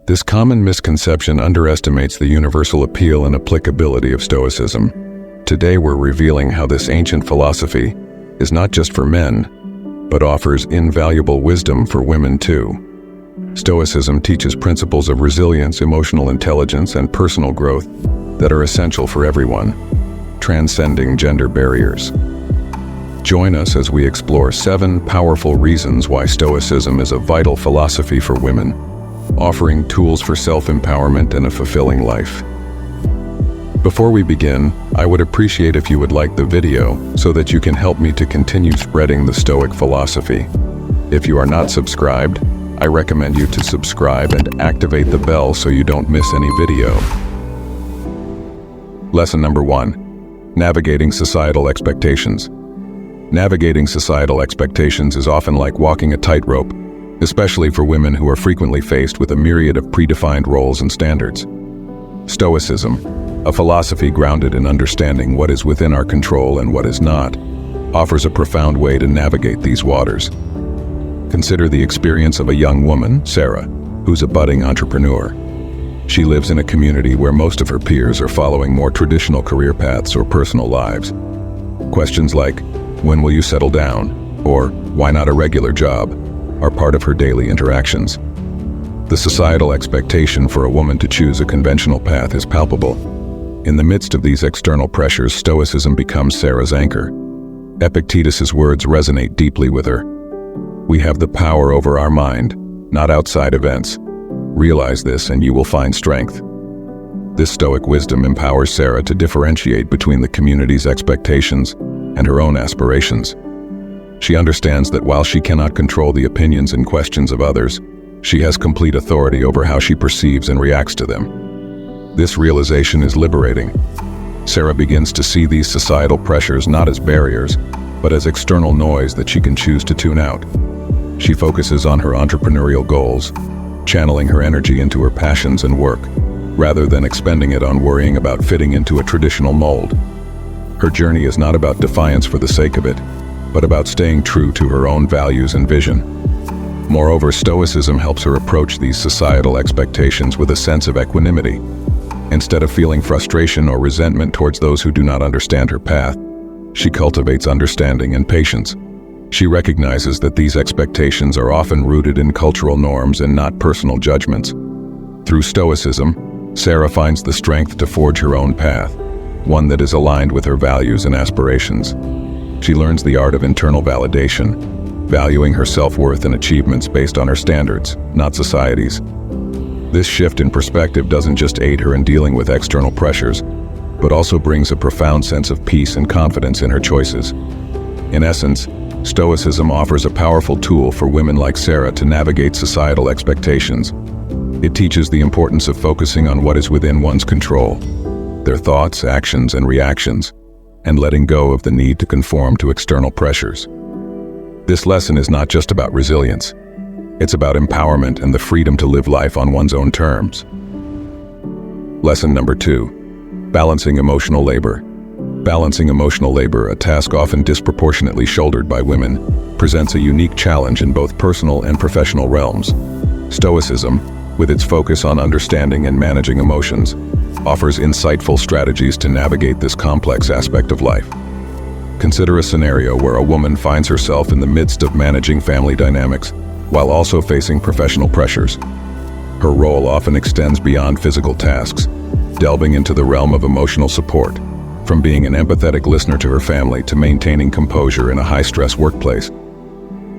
This common misconception underestimates the universal appeal and applicability of Stoicism. Today we're revealing how this ancient philosophy is not just for men, but offers invaluable wisdom for women too. Stoicism teaches principles of resilience, emotional intelligence, and personal growth that are essential for everyone, transcending gender barriers. Join us as we explore 7 powerful reasons why Stoicism is a vital philosophy for women, offering tools for self-empowerment and a fulfilling life. Before we begin, I would appreciate if you would like the video so that you can help me to continue spreading the Stoic philosophy. If you are not subscribed, I recommend you to subscribe and activate the bell so you don't miss any video. Lesson number 1. Navigating societal expectations. Navigating societal expectations is often like walking a tightrope, especially for women who are frequently faced with a myriad of predefined roles and standards. Stoicism, a philosophy grounded in understanding what is within our control and what is not, offers a profound way to navigate these waters. Consider the experience of a young woman, Sarah, who's a budding entrepreneur. She lives in a community where most of her peers are following more traditional career paths or personal lives. Questions like, "When will you settle down?" or "Why not a regular job?" are part of her daily interactions. The societal expectation for a woman to choose a conventional path is palpable. In the midst of these external pressures, Stoicism becomes Sarah's anchor. Epictetus's words resonate deeply with her. "We have the power over our mind, not outside events. Realize this and you will find strength." This Stoic wisdom empowers Sarah to differentiate between the community's expectations and her own aspirations. She understands that while she cannot control the opinions and questions of others, she has complete authority over how she perceives and reacts to them. This realization is liberating. Sarah begins to see these societal pressures not as barriers, but as external noise that she can choose to tune out. She focuses on her entrepreneurial goals, channeling her energy into her passions and work, rather than expending it on worrying about fitting into a traditional mold. Her journey is not about defiance for the sake of it, but about staying true to her own values and vision. Moreover, Stoicism helps her approach these societal expectations with a sense of equanimity. Instead of feeling frustration or resentment towards those who do not understand her path, she cultivates understanding and patience. She recognizes that these expectations are often rooted in cultural norms and not personal judgments. Through Stoicism, Sarah finds the strength to forge her own path, one that is aligned with her values and aspirations. She learns the art of internal validation, valuing her self-worth and achievements based on her standards, not society's. This shift in perspective doesn't just aid her in dealing with external pressures, but also brings a profound sense of peace and confidence in her choices. In essence, Stoicism offers a powerful tool for women like Sarah to navigate societal expectations. It teaches the importance of focusing on what is within one's control, their thoughts, actions, and reactions, and letting go of the need to conform to external pressures. This lesson is not just about resilience. It's about empowerment and the freedom to live life on one's own terms. Lesson number 2. Balancing emotional labor. Balancing emotional labor, a task often disproportionately shouldered by women, presents a unique challenge in both personal and professional realms. Stoicism, with its focus on understanding and managing emotions, offers insightful strategies to navigate this complex aspect of life. Consider a scenario where a woman finds herself in the midst of managing family dynamics, while also facing professional pressures. Her role often extends beyond physical tasks, delving into the realm of emotional support, from being an empathetic listener to her family to maintaining composure in a high-stress workplace.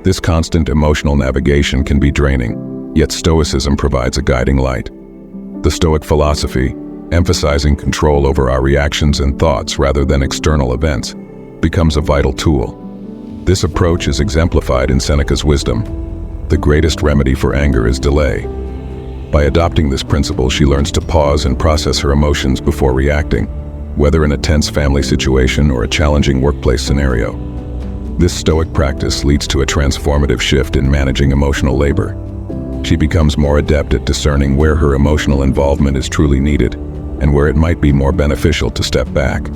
This constant emotional navigation can be draining, yet Stoicism provides a guiding light. The Stoic philosophy, emphasizing control over our reactions and thoughts rather than external events, becomes a vital tool. This approach is exemplified in Seneca's wisdom. The greatest remedy for anger is delay. By adopting this principle, she learns to pause and process her emotions before reacting, whether in a tense family situation or a challenging workplace scenario. This Stoic practice leads to a transformative shift in managing emotional labor. She becomes more adept at discerning where her emotional involvement is truly needed and where it might be more beneficial to step back.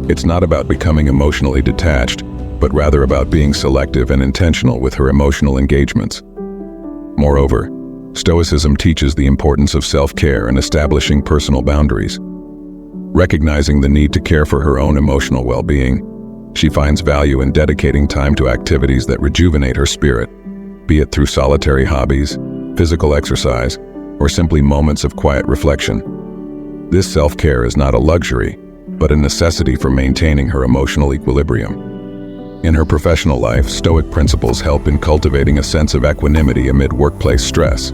It's not about becoming emotionally detached, but rather about being selective and intentional with her emotional engagements. Moreover, Stoicism teaches the importance of self-care and establishing personal boundaries. Recognizing the need to care for her own emotional well-being, she finds value in dedicating time to activities that rejuvenate her spirit, be it through solitary hobbies, physical exercise, or simply moments of quiet reflection. This self-care is not a luxury, but a necessity for maintaining her emotional equilibrium. In her professional life, Stoic principles help in cultivating a sense of equanimity amid workplace stress.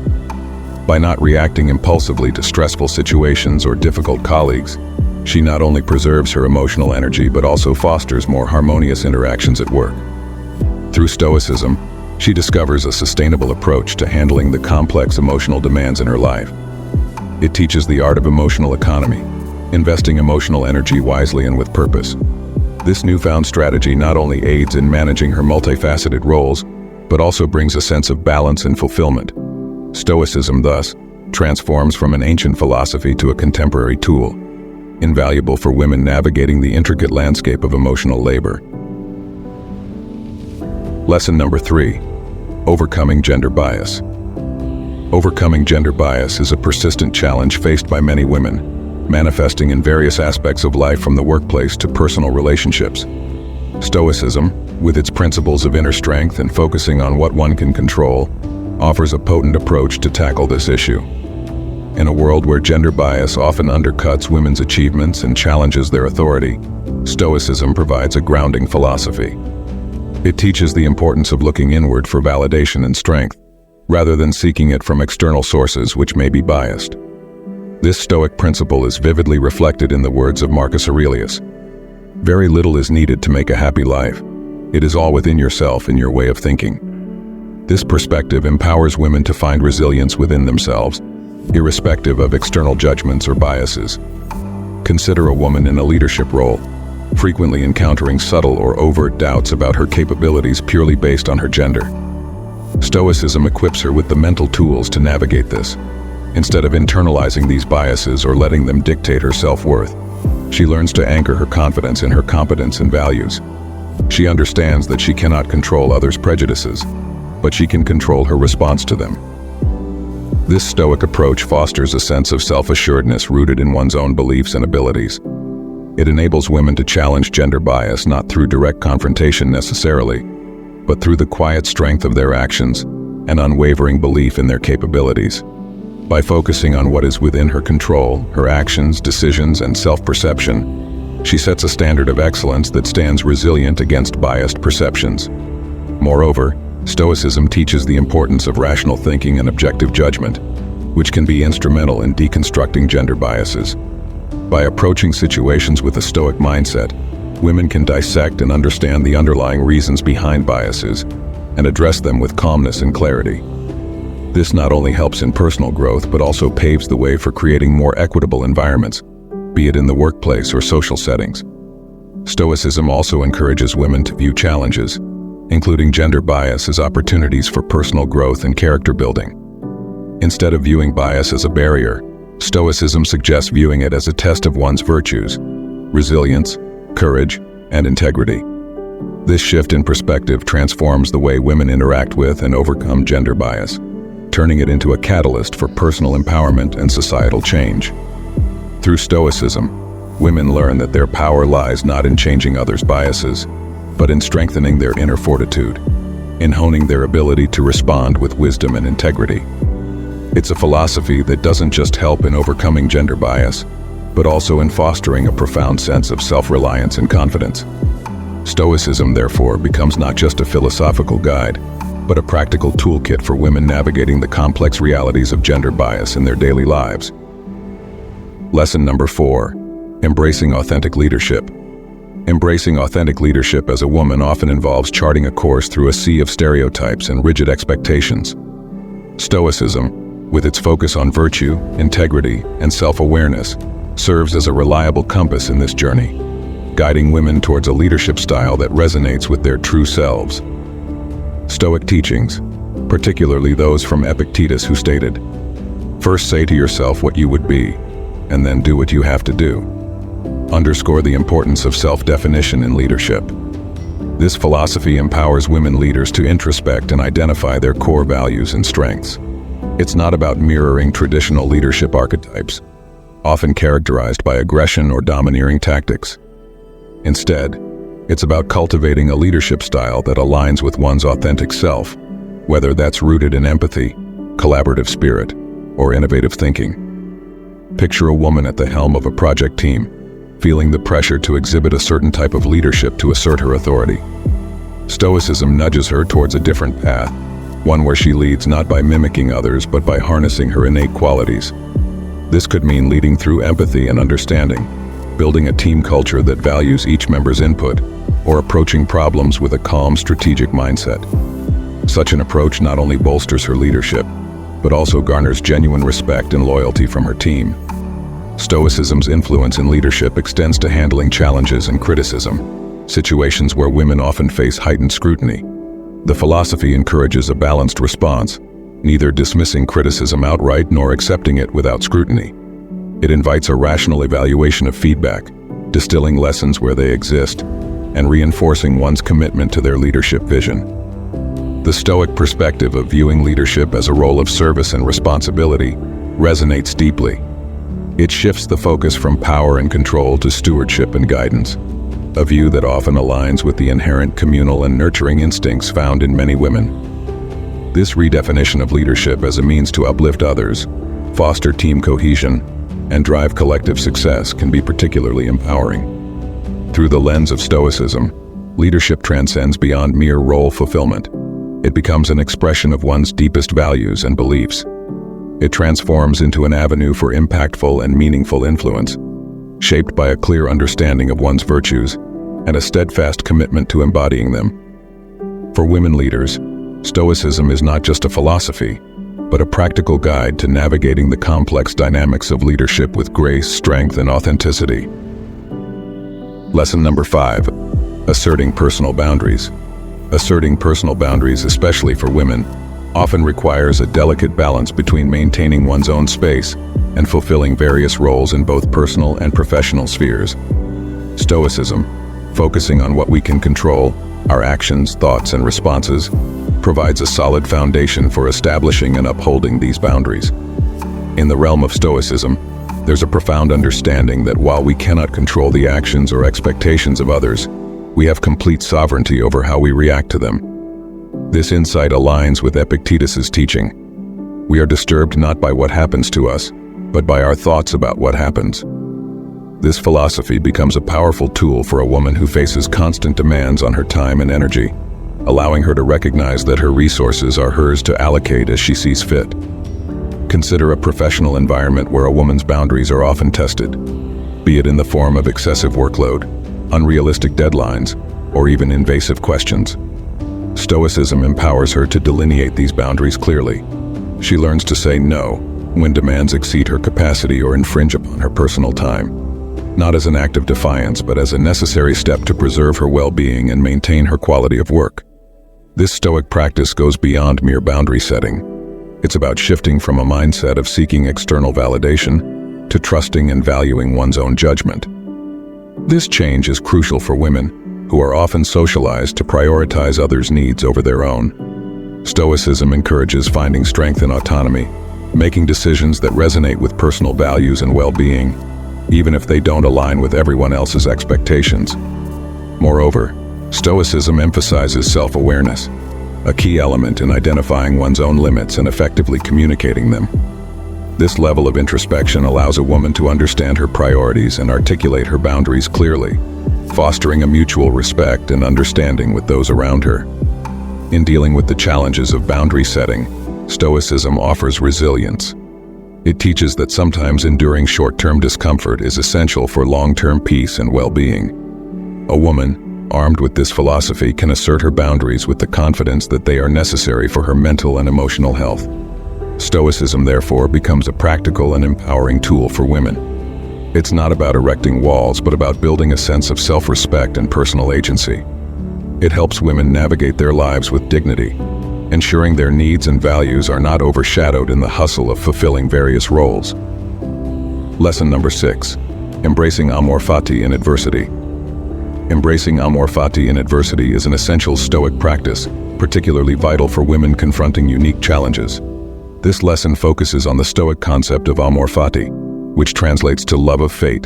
By not reacting impulsively to stressful situations or difficult colleagues, she not only preserves her emotional energy but also fosters more harmonious interactions at work. Through Stoicism, she discovers a sustainable approach to handling the complex emotional demands in her life. It teaches the art of emotional economy, investing emotional energy wisely and with purpose. This newfound strategy not only aids in managing her multifaceted roles, but also brings a sense of balance and fulfillment. Stoicism, thus, transforms from an ancient philosophy to a contemporary tool, invaluable for women navigating the intricate landscape of emotional labor. Lesson number 3: Overcoming gender bias. Overcoming gender bias is a persistent challenge faced by many women, manifesting in various aspects of life from the workplace to personal relationships. Stoicism, with its principles of inner strength and focusing on what one can control, offers a potent approach to tackle this issue. In a world where gender bias often undercuts women's achievements and challenges their authority, Stoicism provides a grounding philosophy. It teaches the importance of looking inward for validation and strength, rather than seeking it from external sources which may be biased. This Stoic principle is vividly reflected in the words of Marcus Aurelius. Very little is needed to make a happy life. It is all within yourself and your way of thinking. This perspective empowers women to find resilience within themselves, irrespective of external judgments or biases. Consider a woman in a leadership role, frequently encountering subtle or overt doubts about her capabilities purely based on her gender. Stoicism equips her with the mental tools to navigate this. Instead of internalizing these biases or letting them dictate her self-worth, she learns to anchor her confidence in her competence and values. She understands that she cannot control others' prejudices, but she can control her response to them. This Stoic approach fosters a sense of self-assuredness rooted in one's own beliefs and abilities. It enables women to challenge gender bias not through direct confrontation necessarily, but through the quiet strength of their actions and unwavering belief in their capabilities. By focusing on what is within her control, her actions, decisions, and self-perception, she sets a standard of excellence that stands resilient against biased perceptions. Moreover, Stoicism teaches the importance of rational thinking and objective judgment, which can be instrumental in deconstructing gender biases. By approaching situations with a Stoic mindset, women can dissect and understand the underlying reasons behind biases and address them with calmness and clarity. This not only helps in personal growth but also paves the way for creating more equitable environments, be it in the workplace or social settings. Stoicism also encourages women to view challenges, including gender bias, as opportunities for personal growth and character building. Instead of viewing bias as a barrier, Stoicism suggests viewing it as a test of one's virtues, resilience, courage, and integrity. This shift in perspective transforms the way women interact with and overcome gender bias, turning it into a catalyst for personal empowerment and societal change. Through Stoicism, women learn that their power lies not in changing others' biases, but in strengthening their inner fortitude, in honing their ability to respond with wisdom and integrity. It's a philosophy that doesn't just help in overcoming gender bias, but also in fostering a profound sense of self-reliance and confidence. Stoicism, therefore, becomes not just a philosophical guide, but a practical toolkit for women navigating the complex realities of gender bias in their daily lives. Lesson number 4: Embracing authentic leadership. Embracing authentic leadership as a woman often involves charting a course through a sea of stereotypes and rigid expectations. Stoicism, with its focus on virtue, integrity, and self-awareness, serves as a reliable compass in this journey, guiding women towards a leadership style that resonates with their true selves. Stoic teachings, particularly those from Epictetus, who stated, "First say to yourself what you would be, and then do what you have to do," underscore the importance of self-definition in leadership. This philosophy empowers women leaders to introspect and identify their core values and strengths. It's not about mirroring traditional leadership archetypes, often characterized by aggression or domineering tactics. Instead, it's about cultivating a leadership style that aligns with one's authentic self, whether that's rooted in empathy, collaborative spirit, or innovative thinking. Picture a woman at the helm of a project team, feeling the pressure to exhibit a certain type of leadership to assert her authority. Stoicism nudges her towards a different path, one where she leads not by mimicking others but by harnessing her innate qualities. This could mean leading through empathy and understanding, building a team culture that values each member's input, or approaching problems with a calm, strategic mindset. Such an approach not only bolsters her leadership, but also garners genuine respect and loyalty from her team. Stoicism's influence in leadership extends to handling challenges and criticism, situations where women often face heightened scrutiny. The philosophy encourages a balanced response, neither dismissing criticism outright nor accepting it without scrutiny. It invites a rational evaluation of feedback, distilling lessons where they exist, and reinforcing one's commitment to their leadership vision. The Stoic perspective of viewing leadership as a role of service and responsibility resonates deeply. It shifts the focus from power and control to stewardship and guidance, a view that often aligns with the inherent communal and nurturing instincts found in many women. This redefinition of leadership as a means to uplift others, foster team cohesion, and drive collective success can be particularly empowering. Through the lens of Stoicism, leadership transcends beyond mere role fulfillment. It becomes an expression of one's deepest values and beliefs. It transforms into an avenue for impactful and meaningful influence, shaped by a clear understanding of one's virtues and a steadfast commitment to embodying them. For women leaders, Stoicism is not just a philosophy, but a practical guide to navigating the complex dynamics of leadership with grace, strength, and authenticity. Lesson number 5: Asserting personal boundaries. Asserting personal boundaries, especially for women, often requires a delicate balance between maintaining one's own space and fulfilling various roles in both personal and professional spheres. Stoicism, focusing on what we can control, our actions, thoughts, and responses, provides a solid foundation for establishing and upholding these boundaries. In the realm of Stoicism, there's a profound understanding that while we cannot control the actions or expectations of others, we have complete sovereignty over how we react to them. This insight aligns with Epictetus's teaching. We are disturbed not by what happens to us, but by our thoughts about what happens. This philosophy becomes a powerful tool for a woman who faces constant demands on her time and energy, allowing her to recognize that her resources are hers to allocate as she sees fit. Consider a professional environment where a woman's boundaries are often tested, be it in the form of excessive workload, unrealistic deadlines, or even invasive questions. Stoicism empowers her to delineate these boundaries clearly. She learns to say no when demands exceed her capacity or infringe upon her personal time, not as an act of defiance, but as a necessary step to preserve her well-being and maintain her quality of work. This Stoic practice goes beyond mere boundary setting. It's about shifting from a mindset of seeking external validation to trusting and valuing one's own judgment. This change is crucial for women, who are often socialized to prioritize others' needs over their own. Stoicism encourages finding strength in autonomy, making decisions that resonate with personal values and well-being, even if they don't align with everyone else's expectations. Moreover, Stoicism emphasizes self-awareness, a key element in identifying one's own limits and effectively communicating them. This level of introspection allows a woman to understand her priorities and articulate her boundaries clearly, fostering a mutual respect and understanding with those around her. In dealing with the challenges of boundary setting, Stoicism offers resilience. It teaches that sometimes enduring short-term discomfort is essential for long-term peace and well-being. A woman, armed with this philosophy, can assert her boundaries with the confidence that they are necessary for her mental and emotional health. Stoicism, therefore, becomes a practical and empowering tool for women. It's not about erecting walls, but about building a sense of self-respect and personal agency. It helps women navigate their lives with dignity, ensuring their needs and values are not overshadowed in the hustle of fulfilling various roles. Lesson number 6: Embracing Amor Fati in adversity. Embracing Amor Fati in adversity is an essential Stoic practice, particularly vital for women confronting unique challenges. This lesson focuses on the Stoic concept of Amor Fati, which translates to love of fate,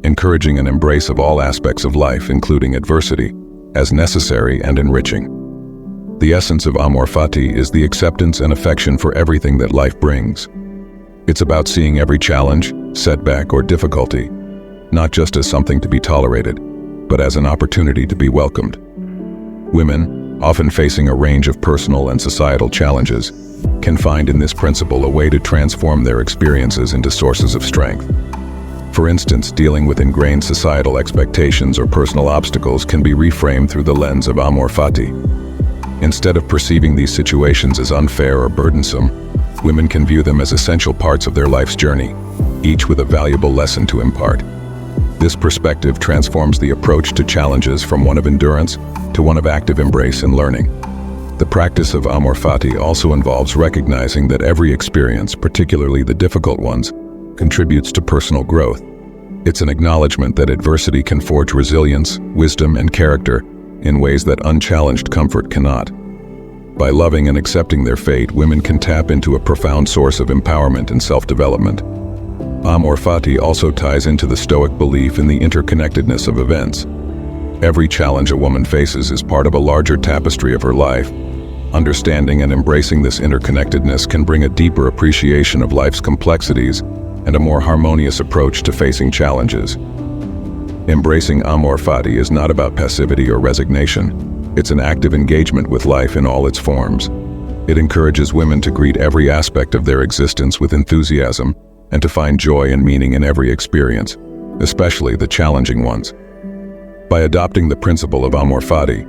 encouraging an embrace of all aspects of life, including adversity, as necessary and enriching. The essence of Amor Fati is the acceptance and affection for everything that life brings. It's about seeing every challenge, setback, or difficulty, not just as something to be tolerated, but as an opportunity to be welcomed. Women, often facing a range of personal and societal challenges, can find in this principle a way to transform their experiences into sources of strength. For instance, dealing with ingrained societal expectations or personal obstacles can be reframed through the lens of Amor Fati. Instead of perceiving these situations as unfair or burdensome, women can view them as essential parts of their life's journey, each with a valuable lesson to impart. This perspective transforms the approach to challenges from one of endurance to one of active embrace and learning. The practice of Amor Fati also involves recognizing that every experience, particularly the difficult ones, contributes to personal growth. It's an acknowledgement that adversity can forge resilience, wisdom, and character in ways that unchallenged comfort cannot. By loving and accepting their fate, women can tap into a profound source of empowerment and self-development. Amor Fati also ties into the Stoic belief in the interconnectedness of events. Every challenge a woman faces is part of a larger tapestry of her life. Understanding and embracing this interconnectedness can bring a deeper appreciation of life's complexities and a more harmonious approach to facing challenges. Embracing Amor Fati is not about passivity or resignation. It's an active engagement with life in all its forms. It encourages women to greet every aspect of their existence with enthusiasm and to find joy and meaning in every experience, especially the challenging ones. By adopting the principle of Amor Fati,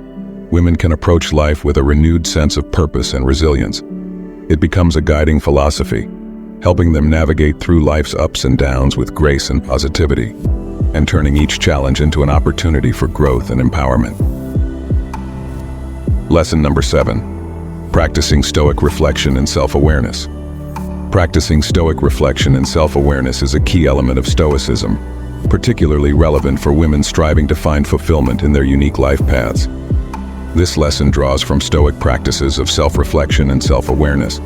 women can approach life with a renewed sense of purpose and resilience. It becomes a guiding philosophy, helping them navigate through life's ups and downs with grace and positivity, and turning each challenge into an opportunity for growth and empowerment. Lesson number 7. Practicing Stoic reflection and self-awareness. Practicing Stoic reflection and self-awareness is a key element of Stoicism, particularly relevant for women striving to find fulfillment in their unique life paths. This lesson draws from Stoic practices of self-reflection and self-awareness,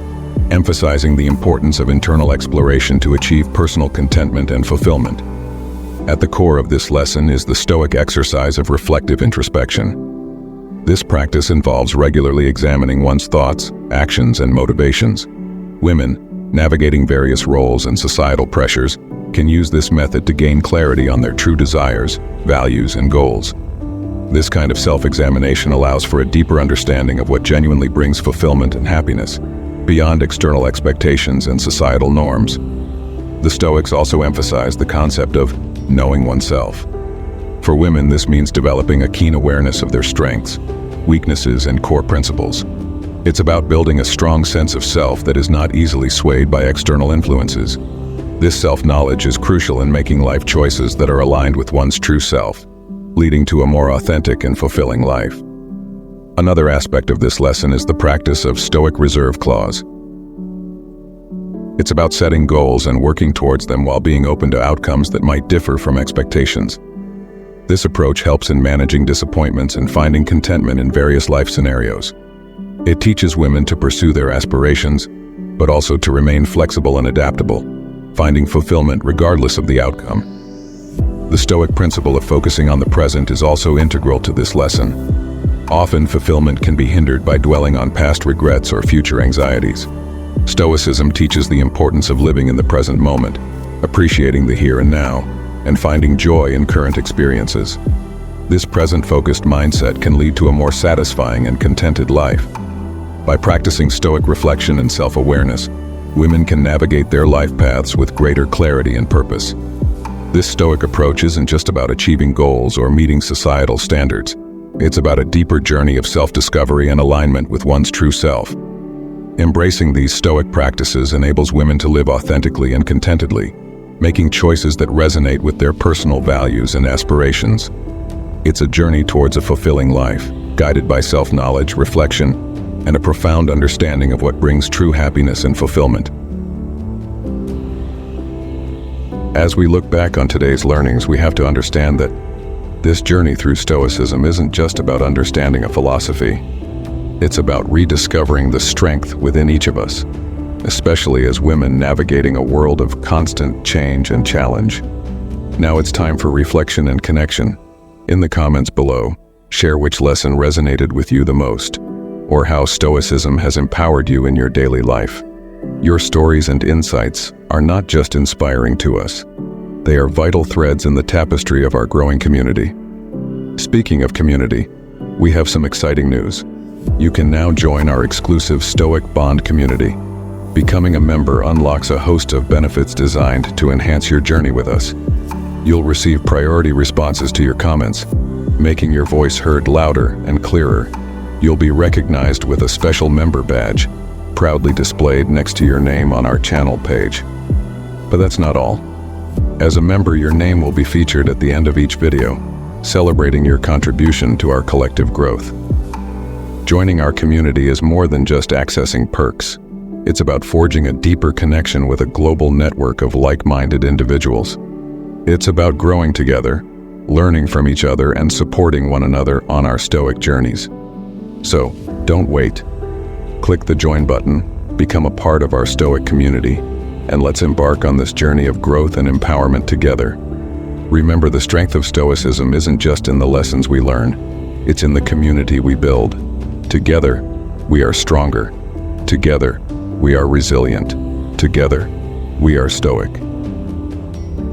emphasizing the importance of internal exploration to achieve personal contentment and fulfillment. At the core of this lesson is the Stoic exercise of reflective introspection. This practice involves regularly examining one's thoughts, actions, and motivations. Women, navigating various roles and societal pressures, can use this method to gain clarity on their true desires, values, and goals. This kind of self-examination allows for a deeper understanding of what genuinely brings fulfillment and happiness, beyond external expectations and societal norms. The Stoics also emphasize the concept of knowing oneself. For women, this means developing a keen awareness of their strengths, weaknesses, and core principles. It's about building a strong sense of self that is not easily swayed by external influences. This self-knowledge is crucial in making life choices that are aligned with one's true self, leading to a more authentic and fulfilling life. Another aspect of this lesson is the practice of Stoic reserve clause. It's about setting goals and working towards them while being open to outcomes that might differ from expectations. This approach helps in managing disappointments and finding contentment in various life scenarios. It teaches women to pursue their aspirations, but also to remain flexible and adaptable, finding fulfillment regardless of the outcome. The Stoic principle of focusing on the present is also integral to this lesson. Often, fulfillment can be hindered by dwelling on past regrets or future anxieties. Stoicism teaches the importance of living in the present moment, appreciating the here and now, and finding joy in current experiences. This present-focused mindset can lead to a more satisfying and contented life. By practicing Stoic reflection and self-awareness, women can navigate their life paths with greater clarity and purpose. This Stoic approach isn't just about achieving goals or meeting societal standards. It's about a deeper journey of self-discovery and alignment with one's true self. Embracing these Stoic practices enables women to live authentically and contentedly, making choices that resonate with their personal values and aspirations. It's a journey towards a fulfilling life, guided by self-knowledge, reflection, and a profound understanding of what brings true happiness and fulfillment. As we look back on today's learnings, we have to understand that this journey through Stoicism isn't just about understanding a philosophy. It's about rediscovering the strength within each of us, especially as women navigating a world of constant change and challenge. Now it's time for reflection and connection. In the comments below, share which lesson resonated with you the most, or how Stoicism has empowered you in your daily life. Your stories and insights are not just inspiring to us. They are vital threads in the tapestry of our growing community. Speaking of community, we have some exciting news. You can now join our exclusive Stoic Bond community. Becoming a member unlocks a host of benefits designed to enhance your journey with us. You'll receive priority responses to your comments, making your voice heard louder and clearer. You'll be recognized with a special member badge, proudly displayed next to your name on our channel page. But that's not all. As a member, your name will be featured at the end of each video, celebrating your contribution to our collective growth. Joining our community is more than just accessing perks. It's about forging a deeper connection with a global network of like-minded individuals. It's about growing together, learning from each other, and supporting one another on our Stoic journeys. So, don't wait. Click the join button, become a part of our Stoic community, and let's embark on this journey of growth and empowerment together. Remember, the strength of Stoicism isn't just in the lessons we learn, it's in the community we build. Together, we are stronger. Together, we are resilient. Together, we are Stoic.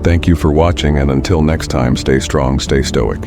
Thank you for watching, and until next time, stay strong, stay Stoic.